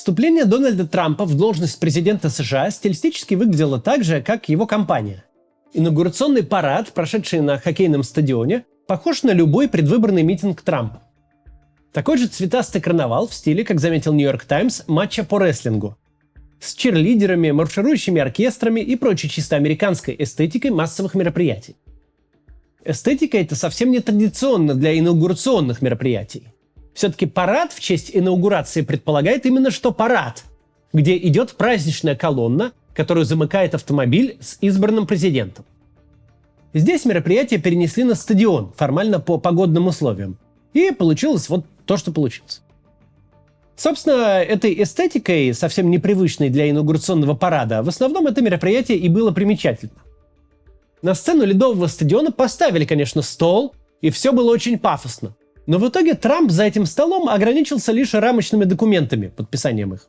Вступление Дональда Трампа в должность президента США стилистически выглядело так же, как его кампания. Инаугурационный парад, прошедший на хоккейном стадионе, похож на любой предвыборный митинг Трампа. Такой же цветастый карнавал в стиле, как заметил Нью-Йорк Таймс, матча по рестлингу. С чирлидерами, марширующими оркестрами и прочей чисто американской эстетикой массовых мероприятий. Эстетика это совсем не традиционно для инаугурационных мероприятий. Все-таки парад в честь инаугурации предполагает именно что парад, где идет праздничная колонна, которую замыкает автомобиль с избранным президентом. Здесь мероприятие перенесли на стадион, формально по погодным условиям. И получилось вот то, что получилось. Собственно, этой эстетикой, совсем непривычной для инаугурационного парада, в основном это мероприятие и было примечательно. На сцену ледового стадиона поставили, конечно, стол, и все было очень пафосно. Но в итоге Трамп за этим столом ограничился лишь рамочными документами, подписанием их.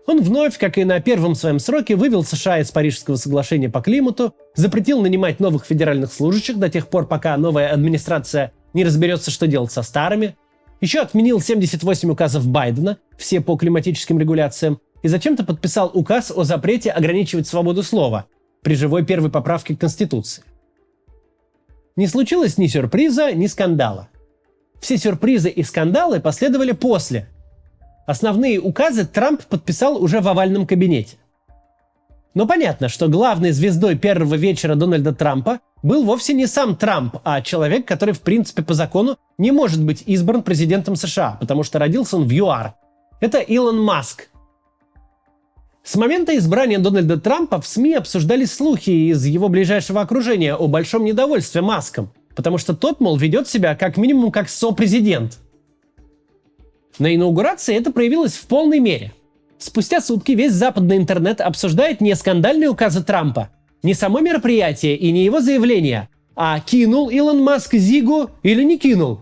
Он вновь, как и на первом своем сроке, вывел США из Парижского соглашения по климату, запретил нанимать новых федеральных служащих до тех пор, пока новая администрация не разберется, что делать со старыми, еще отменил 78 указов Байдена, все по климатическим регуляциям, и зачем-то подписал указ о запрете ограничивать свободу слова при живой первой поправке к Конституции. Не случилось ни сюрприза, ни скандала. Все сюрпризы и скандалы последовали после. Основные указы Трамп подписал уже в овальном кабинете. Но понятно, что главной звездой первого вечера Дональда Трампа был вовсе не сам Трамп, а человек, который в принципе по закону не может быть избран президентом США, потому что родился он в ЮАР. Это Илон Маск. С момента избрания Дональда Трампа в СМИ обсуждались слухи из его ближайшего окружения о большом недовольстве Маском, потому что тот, мол, ведет себя как минимум как сопрезидент. На инаугурации это проявилось в полной мере. Спустя сутки весь западный интернет обсуждает не скандальные указы Трампа, не само мероприятие и не его заявление, а кинул Илон Маск Зигу или не кинул.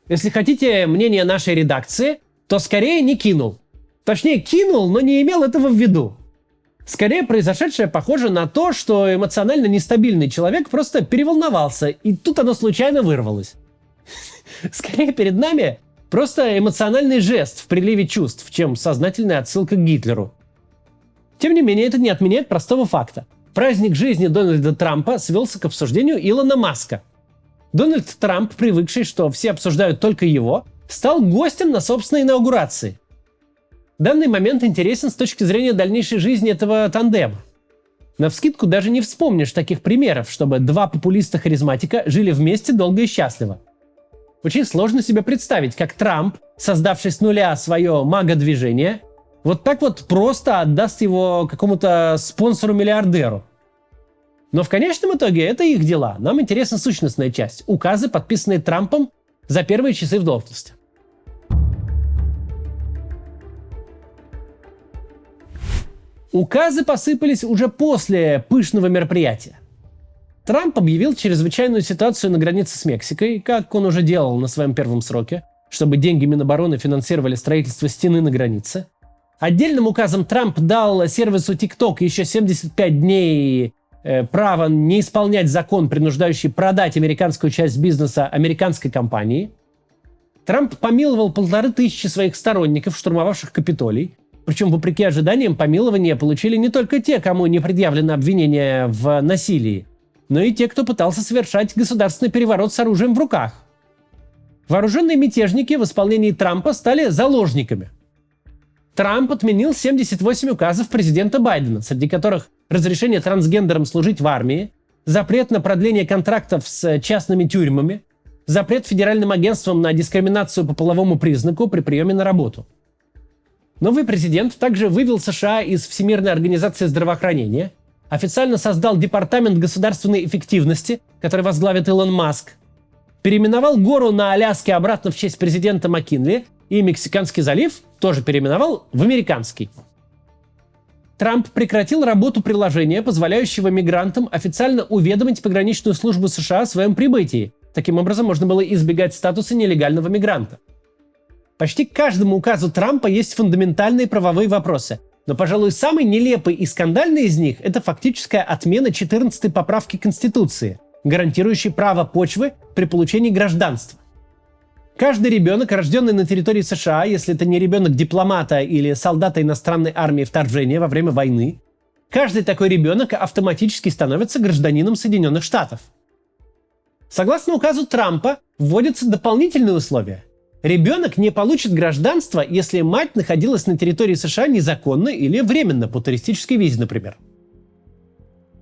Если хотите мнение нашей редакции, то скорее не кинул. Точнее, кинул, но не имел этого в виду. Скорее, произошедшее похоже на то, что эмоционально нестабильный человек просто переволновался, и тут оно случайно вырвалось. Скорее, перед нами просто эмоциональный жест в приливе чувств, чем сознательная отсылка к Гитлеру. Тем не менее, это не отменяет простого факта. Праздник жизни Дональда Трампа свелся к обсуждению Илона Маска. Дональд Трамп, привыкший, что все обсуждают только его, стал гостем на собственной инаугурации. Данный момент интересен с точки зрения дальнейшей жизни этого тандема. Навскидку даже не вспомнишь таких примеров, чтобы два популиста-харизматика жили вместе долго и счастливо. Очень сложно себе представить, как Трамп, создавший с нуля свое мага-движение, вот так вот просто отдаст его какому-то спонсору-миллиардеру. Но в конечном итоге это их дела. Нам интересна сущностная часть – указы, подписанные Трампом за первые часы в должности. Указы посыпались уже после пышного мероприятия. Трамп объявил чрезвычайную ситуацию на границе с Мексикой, как он уже делал на своем первом сроке, чтобы деньги Минобороны финансировали строительство стены на границе. Отдельным указом Трамп дал сервису TikTok еще 75 дней право не исполнять закон, принуждающий продать американскую часть бизнеса американской компании. Трамп помиловал 1500 своих сторонников, штурмовавших Капитолий. Причем, вопреки ожиданиям, помилование получили не только те, кому не предъявлено обвинение в насилии, но и те, кто пытался совершать государственный переворот с оружием в руках. Вооруженные мятежники в исполнении Трампа стали заложниками. Трамп отменил 78 указов президента Байдена, среди которых разрешение трансгендерам служить в армии, запрет на продление контрактов с частными тюрьмами, запрет федеральным агентствам на дискриминацию по половому признаку при приеме на работу. Новый президент также вывел США из Всемирной организации здравоохранения, официально создал Департамент государственной эффективности, который возглавит Илон Маск, переименовал гору на Аляске обратно в честь президента Маккинли и Мексиканский залив тоже переименовал в американский. Трамп прекратил работу приложения, позволяющего мигрантам официально уведомить пограничную службу США о своем прибытии. Таким образом, можно было избегать статуса нелегального мигранта. Почти к каждому указу Трампа есть фундаментальные правовые вопросы. Но, пожалуй, самый нелепый и скандальный из них – это фактическая отмена 14-й поправки Конституции, гарантирующей право почвы при получении гражданства. Каждый ребенок, рожденный на территории США, если это не ребенок дипломата или солдата иностранной армии вторжения во время войны, каждый такой ребенок автоматически становится гражданином Соединенных Штатов. Согласно указу Трампа, вводятся дополнительные условия. Ребенок не получит гражданство, если мать находилась на территории США незаконно или временно, по туристической визе, например.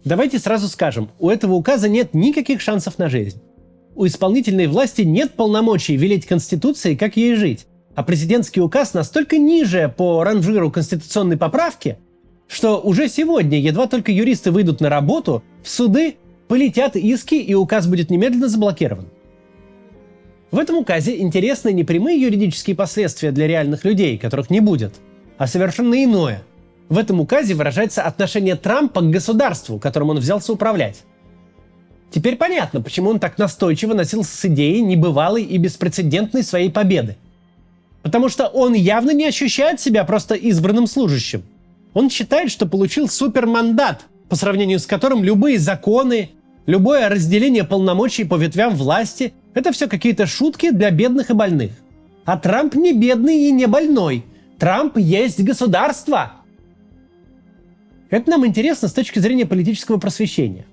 Давайте сразу скажем, у этого указа нет никаких шансов на жизнь. У исполнительной власти нет полномочий велеть Конституции, как ей жить, а президентский указ настолько ниже по ранжиру конституционной поправки, что уже сегодня, едва только юристы выйдут на работу, в суды полетят иски, и указ будет немедленно заблокирован. В этом указе интересны не прямые юридические последствия для реальных людей, которых не будет, а совершенно иное. В этом указе выражается отношение Трампа к государству, которым он взялся управлять. Теперь понятно, почему он так настойчиво носился с идеей небывалой и беспрецедентной своей победы. Потому что он явно не ощущает себя просто избранным служащим. Он считает, что получил супермандат, по сравнению с которым любые законы, любое разделение полномочий по ветвям власти – это все какие-то шутки для бедных и больных. А Трамп не бедный и не больной. Трамп есть государство. Это нам интересно с точки зрения политического просвещения.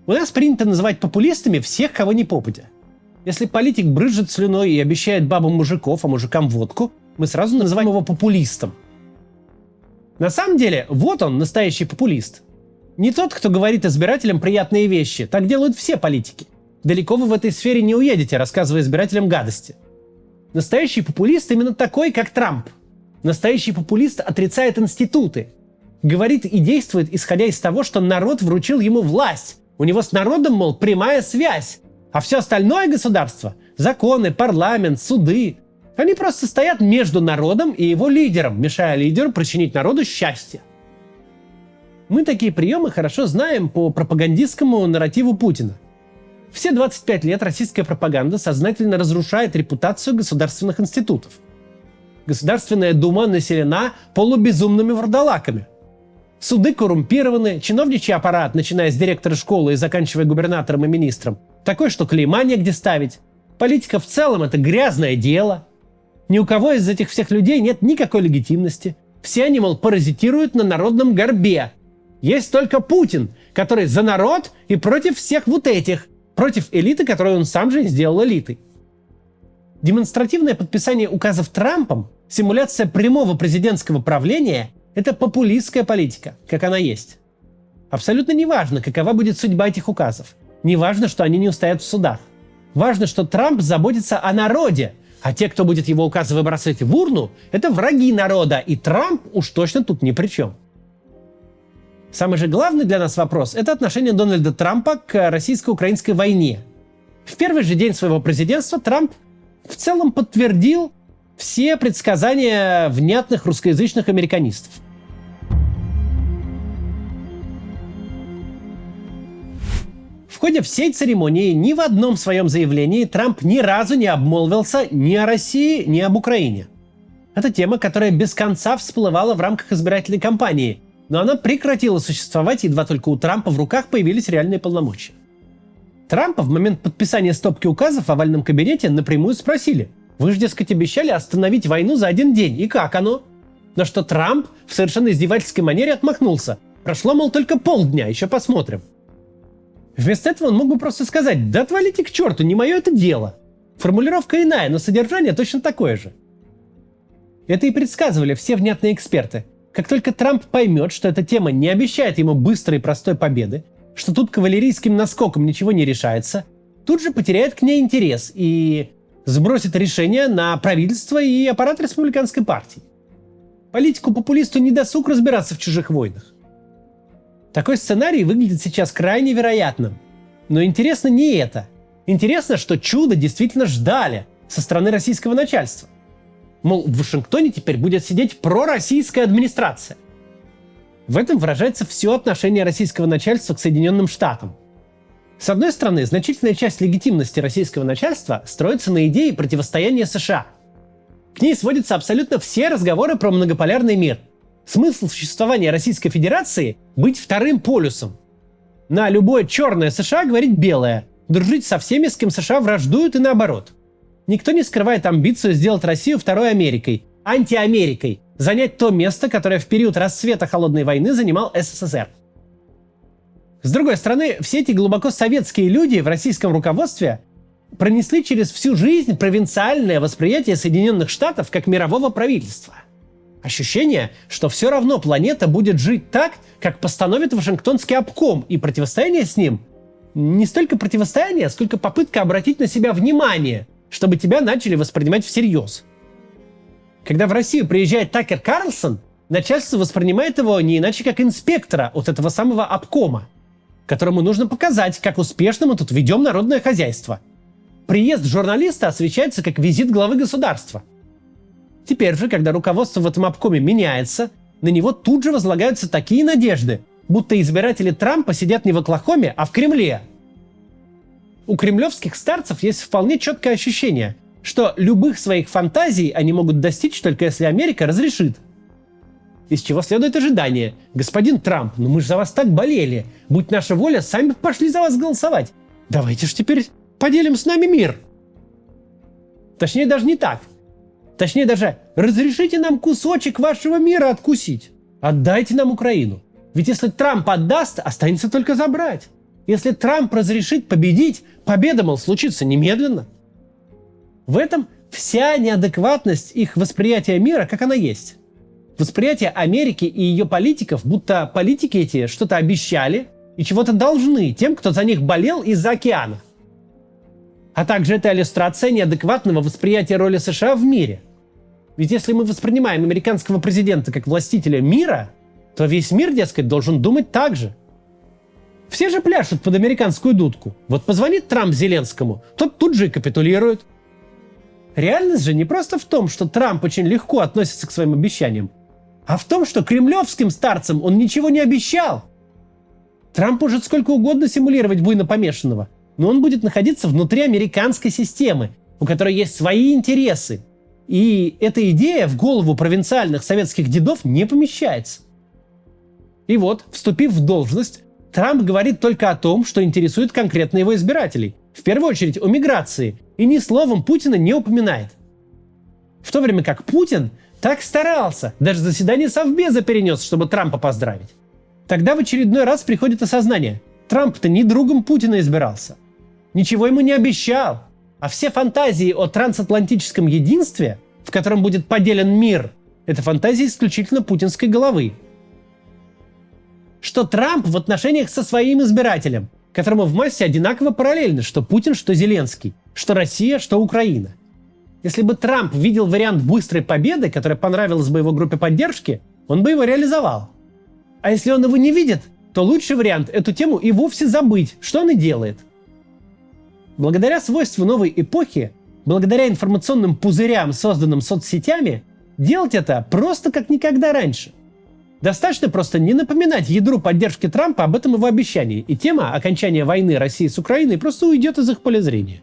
У нас принято называть популистами всех, кого не попадя. Если политик брызжет слюной и обещает бабам мужиков, а мужикам водку, мы сразу называем его популистом. На самом деле, вот он, настоящий популист. Не тот, кто говорит избирателям приятные вещи. Так делают все политики. Далеко вы в этой сфере не уедете, рассказывая избирателям гадости. Настоящий популист именно такой, как Трамп. Настоящий популист отрицает институты. Говорит и действует, исходя из того, что народ вручил ему власть. У него с народом, мол, прямая связь. А все остальное государство – законы, парламент, суды – они просто стоят между народом и его лидером, мешая лидеру причинить народу счастье. Мы такие приемы хорошо знаем по пропагандистскому нарративу Путина. Все 25 лет российская пропаганда сознательно разрушает репутацию государственных институтов. Государственная дума населена полубезумными вурдалаками. Суды коррумпированы, чиновничий аппарат, начиная с директора школы и заканчивая губернатором и министром, такой, что клейма негде ставить. Политика в целом – это грязное дело. Ни у кого из этих всех людей нет никакой легитимности. Все они, мол, паразитируют на народном горбе. Есть только Путин, который за народ и против всех вот этих, против элиты, которую он сам же сделал элитой. Демонстративное подписание указов Трампом, симуляция прямого президентского правления – это популистская политика, как она есть. Абсолютно неважно, какова будет судьба этих указов. Неважно, что они не устоят в судах. Важно, что Трамп заботится о народе, а те, кто будет его указы выбрасывать в урну, это враги народа, и Трамп уж точно тут ни при чем. Самый же главный для нас вопрос – это отношение Дональда Трампа к российско-украинской войне. В первый же день своего президентства Трамп в целом подтвердил все предсказания внятных русскоязычных американистов. В ходе всей церемонии ни в одном своем заявлении Трамп ни разу не обмолвился ни о России, ни об Украине. Это тема, которая без конца всплывала в рамках избирательной кампании, но она прекратила существовать, едва только у Трампа в руках появились реальные полномочия. Трампа в момент подписания стопки указов в овальном кабинете напрямую спросили: «Вы же, дескать, обещали остановить войну за один день, и как оно?» На что Трамп в совершенно издевательской манере отмахнулся. Прошло, мол, только полдня, еще посмотрим. Вместо этого он мог бы просто сказать: «Да отвалите к черту, не мое это дело». Формулировка иная, но содержание точно такое же. Это и предсказывали все внятные эксперты. Как только Трамп поймет, что эта тема не обещает ему быстрой и простой победы, что тут кавалерийским наскоком ничего не решается, тут же потеряет к ней интерес и сбросит решение на правительство и аппарат республиканской партии. Политику-популисту не досуг разбираться в чужих войнах. Такой сценарий выглядит сейчас крайне вероятным. Но интересно не это. Интересно, что чудо действительно ждали со стороны российского начальства. Мол, в Вашингтоне теперь будет сидеть пророссийская администрация. В этом выражается все отношение российского начальства к Соединенным Штатам. С одной стороны, значительная часть легитимности российского начальства строится на идее противостояния США. К ней сводятся абсолютно все разговоры про многополярный мир. Смысл существования Российской Федерации – быть вторым полюсом. На любое черное США говорить белое, дружить со всеми, с кем США враждуют, и наоборот. Никто не скрывает амбицию сделать Россию второй Америкой, антиамерикой, занять то место, которое в период расцвета Холодной войны занимал СССР. С другой стороны, все эти глубоко советские люди в российском руководстве пронесли через всю жизнь провинциальное восприятие Соединенных Штатов как мирового правительства. Ощущение, что все равно планета будет жить так, как постановит Вашингтонский обком, и противостояние с ним не столько противостояние, сколько попытка обратить на себя внимание, чтобы тебя начали воспринимать всерьез. Когда в Россию приезжает Такер Карлсон, начальство воспринимает его не иначе как инспектора от этого самого обкома, которому нужно показать, как успешно мы тут ведем народное хозяйство. Приезд журналиста освещается как визит главы государства. Теперь же, когда руководство в этом обкоме меняется, на него тут же возлагаются такие надежды, будто избиратели Трампа сидят не в Оклахоме, а в Кремле. У кремлевских старцев есть вполне четкое ощущение, что любых своих фантазий они могут достичь только если Америка разрешит. Из чего следует ожидание: господин Трамп, ну мы же за вас так болели, будь наша воля, сами пошли за вас голосовать. Давайте же теперь поделим с нами мир. Точнее, даже не так. Точнее, даже разрешите нам кусочек вашего мира откусить. Отдайте нам Украину. Ведь если Трамп отдаст, останется только забрать. Если Трамп разрешит победить, победа, мол, случится немедленно. В этом вся неадекватность их восприятия мира, как она есть. Восприятие Америки и ее политиков, будто политики эти что-то обещали и чего-то должны тем, кто за них болел из-за океана. А также это иллюстрация неадекватного восприятия роли США в мире. Ведь если мы воспринимаем американского президента как властителя мира, то весь мир, дескать, должен думать так же. Все же пляшут под американскую дудку. Вот позвонит Трамп Зеленскому, тот тут же и капитулирует. Реальность же не просто в том, что Трамп очень легко относится к своим обещаниям, а в том, что кремлевским старцам он ничего не обещал. Трамп может сколько угодно симулировать буйно помешанного, но он будет находиться внутри американской системы, у которой есть свои интересы. И эта идея в голову провинциальных советских дедов не помещается. И вот, вступив в должность, Трамп говорит только о том, что интересует конкретно его избирателей. В первую очередь о миграции. И ни словом Путина не упоминает. В то время как Путин так старался, даже заседание Совбеза перенес, чтобы Трампа поздравить. Тогда в очередной раз приходит осознание: Трамп-то не другом Путина избирался. Ничего ему не обещал. А все фантазии о трансатлантическом единстве, в котором будет поделен мир, это фантазии исключительно путинской головы. Что Трамп в отношениях со своим избирателем, которому в массе одинаково параллельно, что Путин, что Зеленский, что Россия, что Украина. Если бы Трамп видел вариант быстрой победы, которая понравилась бы его группе поддержки, он бы его реализовал. А если он его не видит, то лучший вариант эту тему и вовсе забыть, что он и делает. Благодаря свойству новой эпохи, благодаря информационным пузырям, созданным соцсетями, делать это просто как никогда раньше. Достаточно просто не напоминать ядру поддержки Трампа об этом его обещании, и тема окончания войны России с Украиной просто уйдет из их поля зрения.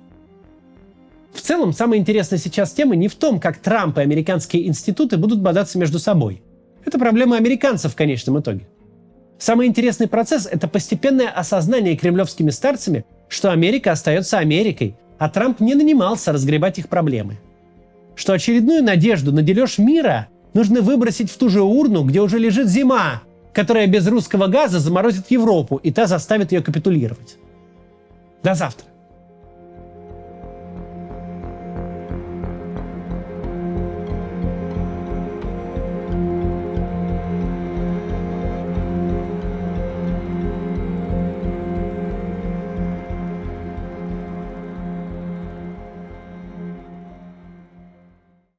В целом, самая интересная сейчас тема не в том, как Трамп и американские институты будут бодаться между собой. Это проблема американцев в конечном итоге. Самый интересный процесс – это постепенное осознание кремлевскими старцами, что Америка остается Америкой, а Трамп не нанимался разгребать их проблемы. Что очередную надежду на дележ мира нужно выбросить в ту же урну, где уже лежит зима, которая без русского газа заморозит Европу, и та заставит ее капитулировать. До завтра.